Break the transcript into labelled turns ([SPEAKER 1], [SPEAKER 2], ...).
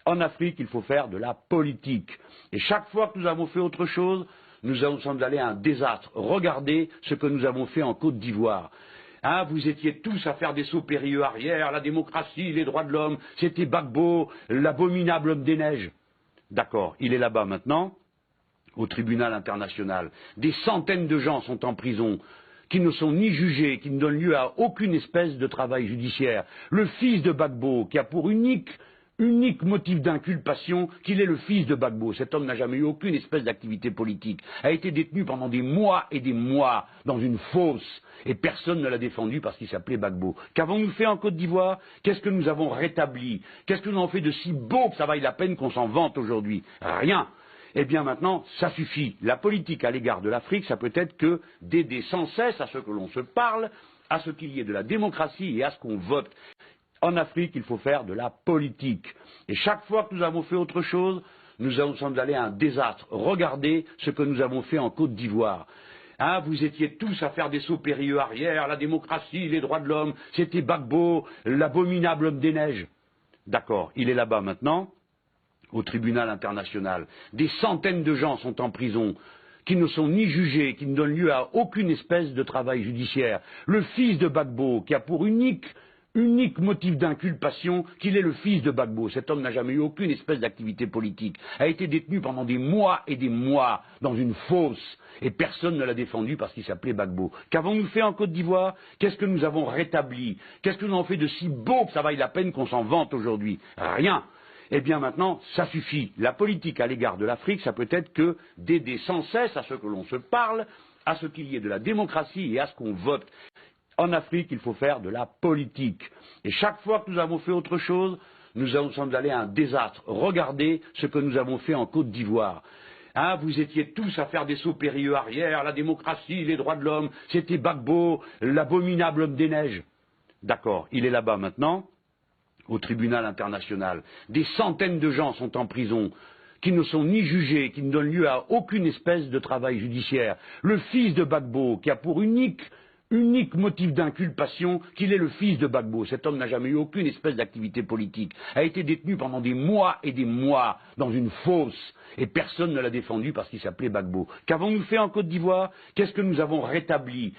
[SPEAKER 1] En Afrique, il faut faire de la politique. Et chaque fois que nous avons fait autre chose, nous sommes allés à un désastre. Regardez ce que nous avons fait en Côte d'Ivoire. Hein, vous étiez tous à faire des sauts périlleux arrière, la démocratie, les droits de l'homme, c'était Gbagbo, l'abominable homme des neiges. D'accord, il est là-bas maintenant, au tribunal international. Des centaines de gens sont en prison, qui ne sont ni jugés, qui ne donnent lieu à aucune espèce de travail judiciaire. Le fils de Gbagbo, qui a pour unique motif d'inculpation qu'il est le fils de Gbagbo. Cet homme n'a jamais eu aucune espèce d'activité politique, a été détenu pendant des mois et des mois dans une fosse, et personne ne l'a défendu parce qu'il s'appelait Gbagbo. Qu'avons-nous fait en Côte d'Ivoire? Qu'est-ce que nous avons rétabli? Qu'est-ce que nous avons fait de si beau que ça vaille la peine qu'on s'en vante aujourd'hui? Rien. Eh bien maintenant, ça suffit. La politique à l'égard de l'Afrique, ça peut être que d'aider sans cesse à ce que l'on se parle, à ce qu'il y ait de la démocratie et à ce qu'on vote. En Afrique, il faut faire de la politique. Et chaque fois que nous avons fait autre chose, nous sommes allés à un désastre. Regardez ce que nous avons fait en Côte d'Ivoire. Hein, vous étiez tous à faire des sauts périlleux arrière, la démocratie, les droits de l'homme, c'était Gbagbo, l'abominable homme des neiges. D'accord, il est là-bas maintenant, au tribunal international. Des centaines de gens sont en prison, qui ne sont ni jugés, qui ne donnent lieu à aucune espèce de travail judiciaire. Le fils de Gbagbo, qui a pour unique motif d'inculpation qu'il est le fils de Gbagbo. Cet homme n'a jamais eu aucune espèce d'activité politique, a été détenu pendant des mois et des mois dans une fosse, et personne ne l'a défendu parce qu'il s'appelait Gbagbo. Qu'avons-nous fait en Côte d'Ivoire? Qu'est-ce que nous avons rétabli? Qu'est-ce que nous avons fait de si beau que ça vaille la peine qu'on s'en vante aujourd'hui? Rien. Eh bien maintenant, ça suffit. La politique à l'égard de l'Afrique, ça peut être que d'aider sans cesse à ce que l'on se parle, à ce qu'il y ait de la démocratie et à ce qu'on vote. En Afrique, il faut faire de la politique. Et chaque fois que nous avons fait autre chose, nous sommes allés à un désastre. Regardez ce que nous avons fait en Côte d'Ivoire. Hein, vous étiez tous à faire des sauts périlleux arrière, la démocratie, les droits de l'homme, c'était Gbagbo, l'abominable homme des neiges. D'accord, il est là-bas maintenant, au tribunal international. Des centaines de gens sont en prison, qui ne sont ni jugés, qui ne donnent lieu à aucune espèce de travail judiciaire. Le fils de Gbagbo, qui a pour unique motif d'inculpation qu'il est le fils de Gbagbo. Cet homme n'a jamais eu aucune espèce d'activité politique, a été détenu pendant des mois et des mois dans une fosse, et personne ne l'a défendu parce qu'il s'appelait Gbagbo. Qu'avons-nous fait en Côte d'Ivoire? Qu'est-ce que nous avons rétabli?